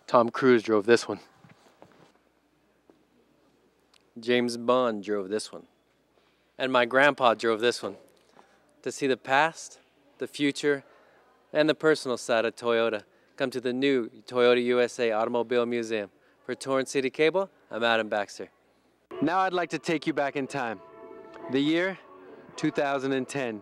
Tom Cruise drove this one. James Bond drove this one. And my grandpa drove this one. To see the past, the future, and the personal side of Toyota, come to the new Toyota USA Automobile Museum. For Torrance City Cable, I'm Adam Baxter. Now I'd like to take you back in time. The year, 2010.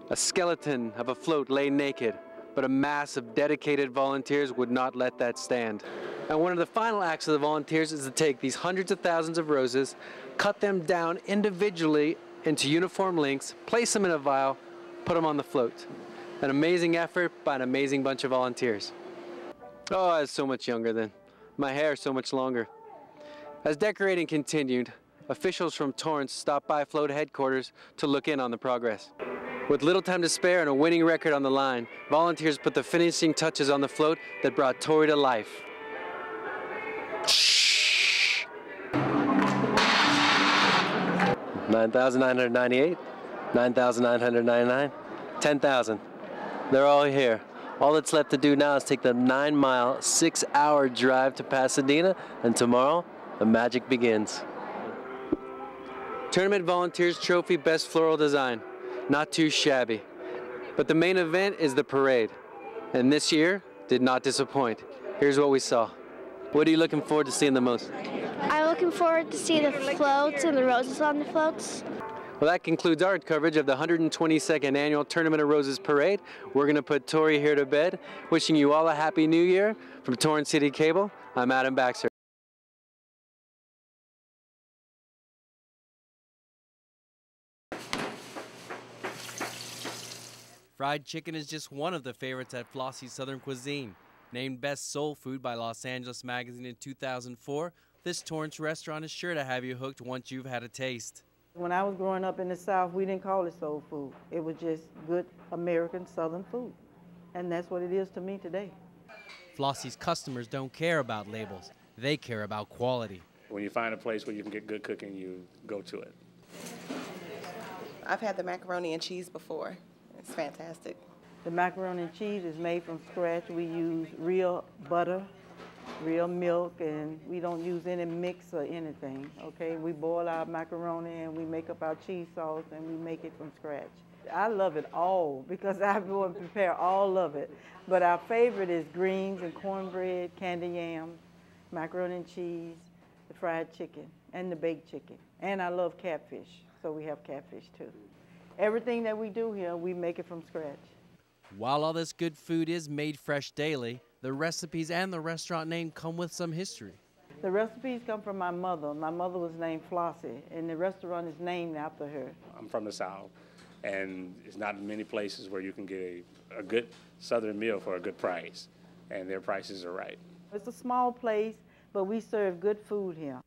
A skeleton of a float lay naked, but a mass of dedicated volunteers would not let that stand. And one of the final acts of the volunteers is to take these hundreds of thousands of roses, cut them down individually into uniform lengths, place them in a vial, put them on the float. An amazing effort by an amazing bunch of volunteers. Oh, I was so much younger then. My hair so much longer. As decorating continued, officials from Torrance stopped by float headquarters to look in on the progress. With little time to spare and a winning record on the line, volunteers put the finishing touches on the float that brought Tory to life. 9,998, 9,999, 10,000. They're all here. All that's left to do now is take the 9-mile, 6-hour drive to Pasadena, and tomorrow, the magic begins. Tournament Volunteers Trophy Best Floral Design. Not too shabby. But the main event is the parade. And this year did not disappoint. Here's what we saw. What are you looking forward to seeing the most? I'm looking forward to see the floats and the roses on the floats. Well, that concludes our coverage of the 122nd Annual Tournament of Roses Parade. We're going to put Tori here to bed. Wishing you all a Happy New Year. From Torrance City Cable, I'm Adam Baxter. Fried chicken is just one of the favorites at Flossie's Southern Cuisine. Named Best Soul Food by Los Angeles Magazine in 2004, this Torrance restaurant is sure to have you hooked once you've had a taste. When I was growing up in the South, we didn't call it soul food. It was just good American Southern food. And that's what it is to me today. Flossie's customers don't care about labels. They care about quality. When you find a place where you can get good cooking, you go to it. I've had the macaroni and cheese before. It's fantastic. The macaroni and cheese is made from scratch. We use real butter, real milk, and we don't use any mix or anything, okay? We boil our macaroni and we make up our cheese sauce and we make it from scratch. I love it all because I go and prepare all of it. But our favorite is greens and cornbread, candy yams, macaroni and cheese, the fried chicken, and the baked chicken. And I love catfish, so we have catfish too. Everything that we do here, we make it from scratch. While all this good food is made fresh daily, the recipes and the restaurant name come with some history. The recipes come from my mother. My mother was named Flossie, and the restaurant is named after her. I'm from the South, and it's not many places where you can get a good Southern meal for a good price, and their prices are right. It's a small place, but we serve good food here.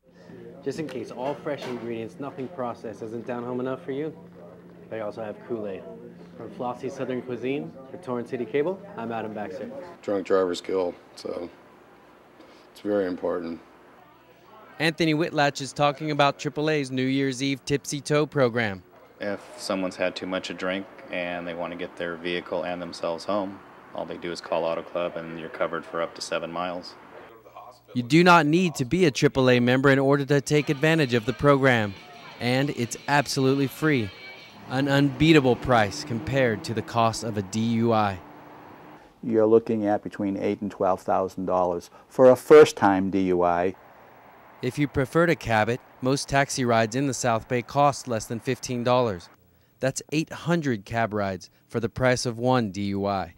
Just in case, all fresh ingredients, nothing processed. Isn't down home enough for you? They also have Kool-Aid. From Flossie's Southern Cuisine, for Torrance City Cable, I'm Adam Baxter. Drunk drivers kill, so it's very important. Anthony Whitlatch is talking about AAA's New Year's Eve Tipsy Tow program. If someone's had too much to drink and they want to get their vehicle and themselves home, all they do is call Auto Club and you're covered for up to 7 miles. You do not need to be a AAA member in order to take advantage of the program, and it's absolutely free. An unbeatable price compared to the cost of a DUI. You're looking at between $8,000 and $12,000 for a first-time DUI. If you prefer to cab it, most taxi rides in the South Bay cost less than $15. That's 800 cab rides for the price of one DUI.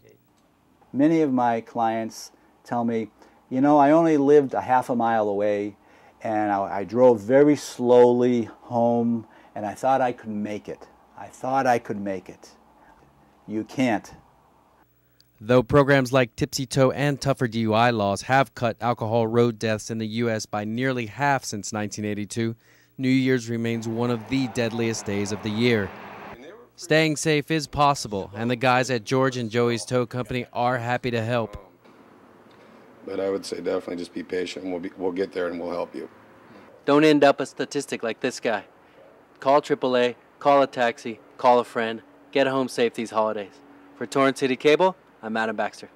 Many of my clients tell me, you know, I only lived a half a mile away and I drove very slowly home and I thought I could make it. I thought I could make it. You can't. Though programs like Tipsy Tow and tougher DUI laws have cut alcohol road deaths in the U.S. by nearly half since 1982, New Year's remains one of the deadliest days of the year. Staying safe is possible, and the guys at George and Joey's Tow Company are happy to help. But I would say definitely just be patient. We'll get there and we'll help you. Don't end up a statistic like this guy. Call AAA. Call a taxi, call a friend, get home safe these holidays. For Torrance City Cable, I'm Adam Baxter.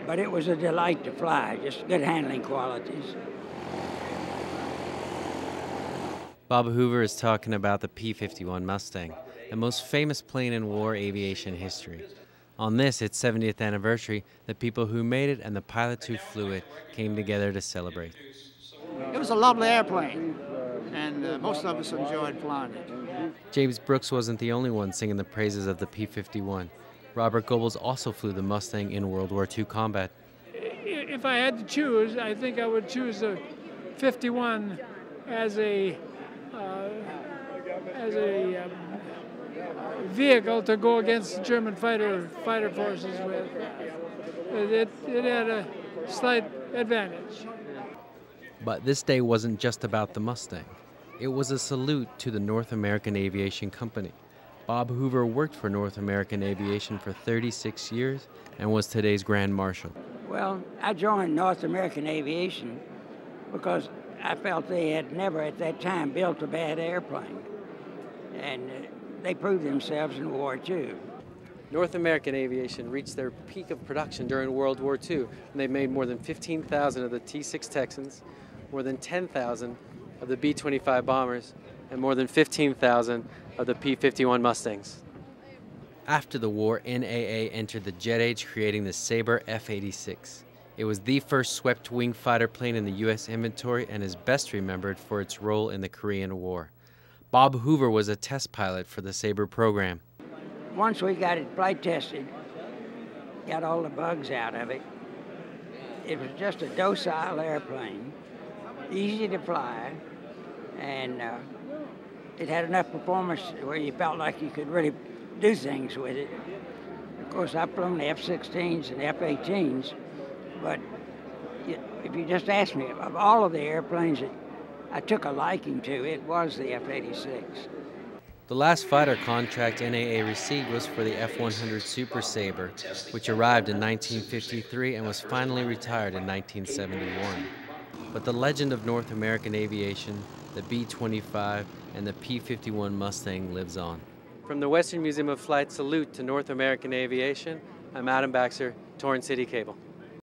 but it was a delight to fly, just good handling qualities. Bob Hoover is talking about the P-51 Mustang, the most famous plane in war aviation history. On this, its 70th anniversary, the people who made it and the pilots who flew it came together to celebrate. It was a lovely airplane, and most of us enjoyed flying it. James Brooks wasn't the only one singing the praises of the P-51. Robert Goebbels also flew the Mustang in World War II combat. If I had to choose, I think I would choose the 51 as a vehicle to go against German fighter forces with. It had a slight advantage. But this day wasn't just about the Mustang. It was a salute to the North American Aviation Company. Bob Hoover worked for North American Aviation for 36 years and was today's Grand Marshal. Well, I joined North American Aviation because I felt they had never at that time built a bad airplane. And they proved themselves in War II. North American Aviation reached their peak of production during World War II, and they made more than 15,000 of the T-6 Texans, more than 10,000 of the B-25 bombers, and more than 15,000 of the P-51 Mustangs. After the war, NAA entered the jet age, creating the Sabre F-86. It was the first swept-wing fighter plane in the U.S. inventory and is best remembered for its role in the Korean War. Bob Hoover was a test pilot for the Sabre program. Once we got it flight tested, got all the bugs out of it, it was just a docile airplane, easy to fly, and it had enough performance where you felt like you could really do things with it. Of course, I've flown the F-16s and F-18s, but if you just ask me, of all of the airplanes that I took a liking to, it was the F-86. The last fighter contract NAA received was for the F-100 Super Sabre, which arrived in 1953 and was finally retired in 1971. But the legend of North American Aviation, the B-25, and the P-51 Mustang lives on. From the Western Museum of Flight salute to North American Aviation, I'm Adam Baxter, Torrance City Cable.